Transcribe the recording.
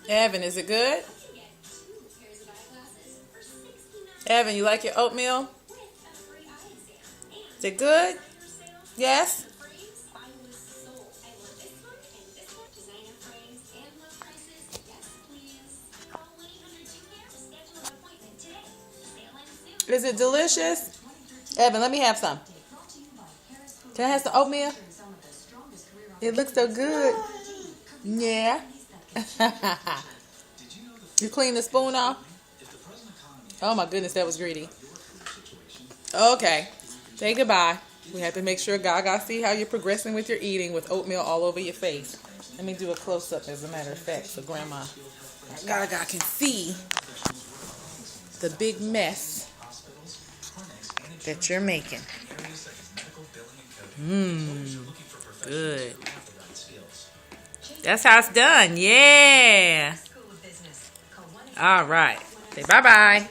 Evan, is it good? Evan, you like your oatmeal? Is it good? Yes? Is it delicious? Evan, let me have some. Can I have some oatmeal? It looks so good. Yeah. You clean the spoon off? Oh my goodness, that was greedy. Okay. Say goodbye. We have to make sure Gaga see how you're progressing with your eating with oatmeal all over your face. Let me do a close up as a matter of fact so Grandma Gaga can see the big mess that you're making. Mmm. Good. That's how it's done. Yeah. All right. Say bye-bye.